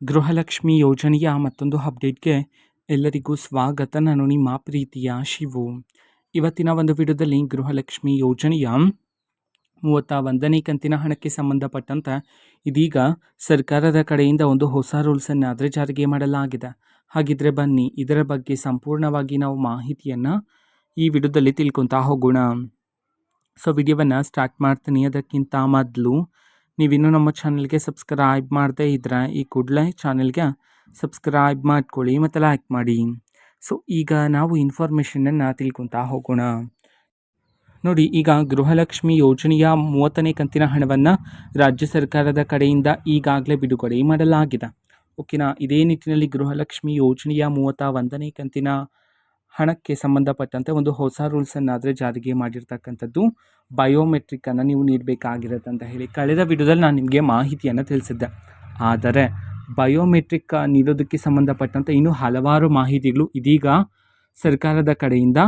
ಗೃಹಲಕ್ಷ್ಮಿ ಯೋಜನೆಯ ಮತ್ತೊಂದು ಅಪ್ಡೇಟ್ಗೆ ಎಲ್ಲರಿಗೂ ಸ್ವಾಗತ. ನಾನು ನಿಮ್ಮ ಪ್ರೀತಿಯ ಶಿವು. ಇವತ್ತಿನ ಒಂದು ವಿಡಿಯೋದಲ್ಲಿ ಗೃಹಲಕ್ಷ್ಮಿ ಯೋಜನೆಯ 31ನೇ ಕಂತಿನ ಹಣಕ್ಕೆ ಸಂಬಂಧಪಟ್ಟಂತೆ ಇದೀಗ ಸರ್ಕಾರದ ಕಡೆಯಿಂದ ಒಂದು ಹೊಸ ರೂಲ್ಸನ್ನು ಆದರೆ ಜಾರಿಗೆ ಮಾಡಲಾಗಿದೆ. ಹಾಗಿದ್ರೆ ಬನ್ನಿ ಇದರ ಬಗ್ಗೆ ಸಂಪೂರ್ಣವಾಗಿ ನಾವು ಮಾಹಿತಿಯನ್ನು ಈ ವಿಡಿಯೋದಲ್ಲಿ ತಿಳ್ಕೊತಾ ಹೋಗೋಣ. ಸೊ ವಿಡಿಯೋವನ್ನು ಸ್ಟಾರ್ಟ್ ಮಾಡ್ತೀನಿ. ಅದಕ್ಕಿಂತ ಮೊದಲು ನೀವಿನ್ನೂ ನಮ್ಮ ಚಾನಲ್ಗೆ ಸಬ್ಸ್ಕ್ರೈಬ್ ಮಾಡದೇ ಇದ್ದರೆ ಈ ಕೂಡಲೇ ಚಾನಲ್ಗೆ ಸಬ್ಸ್ಕ್ರೈಬ್ ಮಾಡ್ಕೊಳ್ಳಿ ಮತ್ತು ಲೈಕ್ ಮಾಡಿ. ಸೊ ಈಗ ನಾವು ಇನ್ಫಾರ್ಮೇಷನನ್ನು ತಿಳ್ಕೊತಾ ಹೋಗೋಣ. ನೋಡಿ, ಈಗ ಗೃಹಲಕ್ಷ್ಮಿ ಯೋಜನೆಯ 30ನೇ ಕಂತಿನ ಹಣವನ್ನು ರಾಜ್ಯ ಸರ್ಕಾರದ ಕಡೆಯಿಂದ ಈಗಾಗಲೇ ಬಿಡುಗಡೆ ಮಾಡಲಾಗಿದೆ. ಓಕೆನಾ. ಇದೇ ನಿಟ್ಟಿನಲ್ಲಿ ಗೃಹಲಕ್ಷ್ಮಿ ಯೋಜನೆಯ 31ನೇ ಕಂತಿನ ಹಣಕ್ಕೆ ಸಂಬಂಧಪಟ್ಟಂತೆ ಒಂದು ಹೊಸ ರೂಲ್ಸನ್ನು ಆದರೆ ಜಾರಿಗೆ ಮಾಡಿರ್ತಕ್ಕಂಥದ್ದು. ಬಯೋಮೆಟ್ರಿಕ್ಕನ್ನು ನೀವು ನೀಡಬೇಕಾಗಿರುತ್ತೆ ಅಂತ ಹೇಳಿ ಕಳೆದ ವಿಡಿಯೋದಲ್ಲಿ ನಾನು ನಿಮಗೆ ಮಾಹಿತಿಯನ್ನು ತಿಳಿಸಿದ್ದೆ. ಆದರೆ ಬಯೋಮೆಟ್ರಿಕ್ ನೀಡೋದಕ್ಕೆ ಸಂಬಂಧಪಟ್ಟಂತೆ ಇನ್ನೂ ಹಲವಾರು ಮಾಹಿತಿಗಳು ಇದೀಗ ಸರ್ಕಾರದ ಕಡೆಯಿಂದ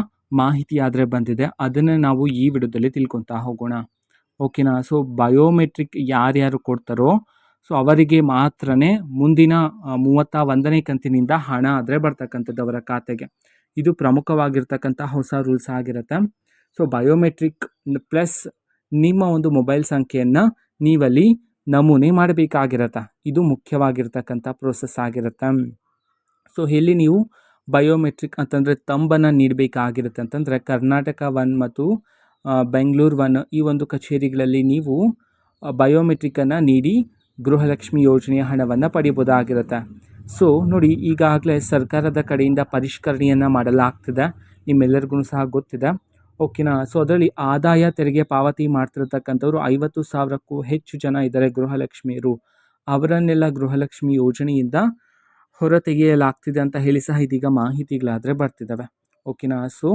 ಮಾಹಿತಿ ಆದರೆ ಬಂದಿದೆ. ಅದನ್ನು ನಾವು ಈ ವಿಡಿಯೋದಲ್ಲಿ ತಿಳ್ಕೊತಾ ಹೋಗೋಣ. ಓಕೆನಾ. ಸೊ ಬಯೋಮೆಟ್ರಿಕ್ ಯಾರ್ಯಾರು ಕೊಡ್ತಾರೋ ಸೊ ಅವರಿಗೆ ಮಾತ್ರನೇ ಮುಂದಿನ 31ನೇ ಕಂತಿನಿಂದ ಹಣ ಆದರೆ ಬರ್ತಕ್ಕಂಥದ್ದು ಅವರ ಖಾತೆಗೆ. ಇದು ಪ್ರಮುಖವಾಗಿರ್ತಕ್ಕಂಥ ಹೊಸ ರೂಲ್ಸ್ ಆಗಿರುತ್ತೆ. ಸೊ ಬಯೋಮೆಟ್ರಿಕ್ ಪ್ಲಸ್ ನಿಮ್ಮ ಒಂದು ಮೊಬೈಲ್ ಸಂಖ್ಯೆಯನ್ನು ನೀವಲ್ಲಿ ನಮೂನೆ ಮಾಡಬೇಕಾಗಿರುತ್ತೆ. ಇದು ಮುಖ್ಯವಾಗಿರ್ತಕ್ಕಂಥ ಪ್ರೋಸೆಸ್ ಆಗಿರುತ್ತೆ. ಸೊ ಎಲ್ಲಿ ನೀವು ಬಯೋಮೆಟ್ರಿಕ್ ಅಂತಂದರೆ ತಂಬನ್ನು ನೀಡಬೇಕಾಗಿರುತ್ತೆ ಅಂತಂದರೆ ಕರ್ನಾಟಕ 1 ಮತ್ತು ಬೆಂಗಳೂರು 1 ಈ ಒಂದು ಕಚೇರಿಗಳಲ್ಲಿ ನೀವು ಬಯೋಮೆಟ್ರಿಕ್ಕನ್ನು ನೀಡಿ ಗೃಹಲಕ್ಷ್ಮಿ ಯೋಜನೆಯ ಹಣವನ್ನು ಪಡೆಯಬಹುದಾಗಿರುತ್ತೆ. ಸೊ ನೋಡಿ, ಈಗಾಗಲೇ ಸರ್ಕಾರದ ಕಡೆಯಿಂದ ಪರಿಷ್ಕರಣೆಯನ್ನು ಮಾಡಲಾಗ್ತಿದೆ. ನಿಮ್ಮೆಲ್ಲರಿಗೂ ಸಹ ಗೊತ್ತಿದೆ. ಓಕೆನಾ. ಸೊ ಅದರಲ್ಲಿ ಆದಾಯ ತೆರಿಗೆ ಪಾವತಿ ಮಾಡ್ತಿರ್ತಕ್ಕಂಥವ್ರು 50,000ಕ್ಕೂ ಹೆಚ್ಚು ಜನ ಇದ್ದಾರೆ ಗೃಹಲಕ್ಷ್ಮಿಯರು. ಅವರನ್ನೆಲ್ಲ ಗೃಹಲಕ್ಷ್ಮಿ ಯೋಜನೆಯಿಂದ ಹೊರ ತೆಗೆಯಲಾಗ್ತಿದೆ ಅಂತ ಹೇಳಿ ಸಹ ಇದೀಗ ಮಾಹಿತಿಗಳಾದರೆ ಬರ್ತಿದ್ದಾವೆ. ಓಕೆನಾ. ಸೊ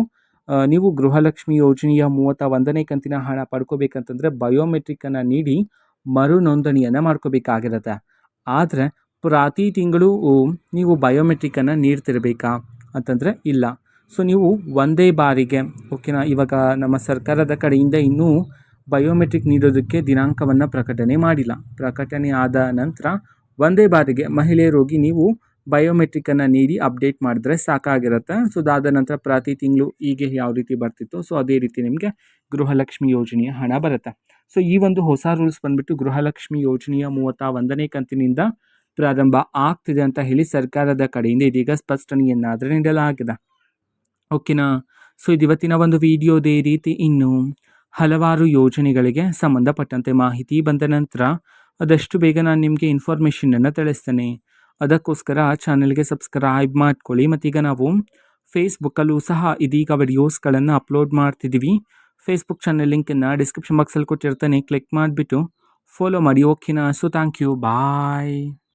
ನೀವು ಗೃಹಲಕ್ಷ್ಮಿ ಯೋಜನೆಯ 31ನೇ ಕಂತಿನ ಹಣ ಪಡ್ಕೋಬೇಕಂತಂದರೆ ಬಯೋಮೆಟ್ರಿಕ್ಕನ್ನು ನೀಡಿ ಮರು ನೋಂದಣಿಯನ್ನು ಮಾಡ್ಕೋಬೇಕಾಗಿರುತ್ತೆ. ಆದರೆ ಪ್ರತಿ ತಿಂಗಳು ನೀವು ಬಯೋಮೆಟ್ರಿಕ್ಕನ್ನು ನೀಡ್ತಿರ್ಬೇಕಾ ಅಂತಂದರೆ ಇಲ್ಲ. ಸೊ ನೀವು ಒಂದೇ ಬಾರಿಗೆ ಓಕೆನಾ. ಇವಾಗ ನಮ್ಮ ಸರ್ಕಾರದ ಕಡೆಯಿಂದ ಇನ್ನೂ ಬಯೋಮೆಟ್ರಿಕ್ ನೀಡೋದಕ್ಕೆ ದಿನಾಂಕವನ್ನು ಪ್ರಕಟಣೆ ಮಾಡಿಲ್ಲ. ಪ್ರಕಟಣೆ ಆದ ನಂತರ ಒಂದೇ ಬಾರಿಗೆ ಮಹಿಳೆಯರೋಗಿ ನೀವು ಬಯೋಮೆಟ್ರಿಕ್ಕನ್ನು ನೀಡಿ ಅಪ್ಡೇಟ್ ಮಾಡಿದ್ರೆ ಸಾಕಾಗಿರುತ್ತೆ. ಸೊ ಅದಾದ ನಂತರ ಪ್ರತಿ ತಿಂಗಳು ಹೀಗೆ ಯಾವ ರೀತಿ ಬರ್ತಿತ್ತು ಸೊ ಅದೇ ರೀತಿ ನಿಮಗೆ ಗೃಹಲಕ್ಷ್ಮಿ ಯೋಜನೆಯ ಹಣ ಬರುತ್ತೆ. ಸೊ ಈ ಒಂದು ಹೊಸ ರೂಲ್ಸ್ ಬಂದುಬಿಟ್ಟು ಗೃಹಲಕ್ಷ್ಮಿ ಯೋಜನೆಯ 31ನೇ ಕಂತಿನಿಂದ ಪ್ರಾರಂಭ ಆಗ್ತಿದೆ ಅಂತ ಹೇಳಿ ಸರ್ಕಾರದ ಕಡೆಯಿಂದ ಇದೀಗ ಸ್ಪಷ್ಟನೆಯನ್ನಾದರೆ ನೀಡಲಾಗಿದೆ. ಓಕೆನಾ. ಸೊ ಇದು ಇವತ್ತಿನ ಒಂದು ವಿಡಿಯೋದೇ ರೀತಿ ಇನ್ನು ಹಲವಾರು ಯೋಜನೆಗಳಿಗೆ ಸಂಬಂಧಪಟ್ಟಂತೆ ಮಾಹಿತಿ ಬಂದ ನಂತರ ಆದಷ್ಟು ಬೇಗ ನಾನು ನಿಮಗೆ ಇನ್ಫಾರ್ಮೇಷನನ್ನು ತಿಳಿಸ್ತೇನೆ. ಅದಕ್ಕೋಸ್ಕರ ಚಾನಲ್ಗೆ ಸಬ್ಸ್ಕ್ರೈಬ್ ಮಾಡ್ಕೊಳ್ಳಿ. ಮತ್ತೀಗ ನಾವು ಫೇಸ್ಬುಕ್ಕಲ್ಲೂ ಸಹ ಇದೀಗ ವಿಡಿಯೋಸ್ಗಳನ್ನು ಅಪ್ಲೋಡ್ ಮಾಡ್ತಿದ್ದೀವಿ. ಫೇಸ್ಬುಕ್ ಚಾನಲ್ ಲಿಂಕನ್ನು ಡಿಸ್ಕ್ರಿಪ್ಷನ್ ಬಾಕ್ಸಲ್ಲಿ ಕೊಟ್ಟಿರ್ತಾನೆ. ಕ್ಲಿಕ್ ಮಾಡಿಬಿಟ್ಟು ಫಾಲೋ ಮಾಡಿ. ಓಕೆನಾ. So thank you. ಬಾಯ್.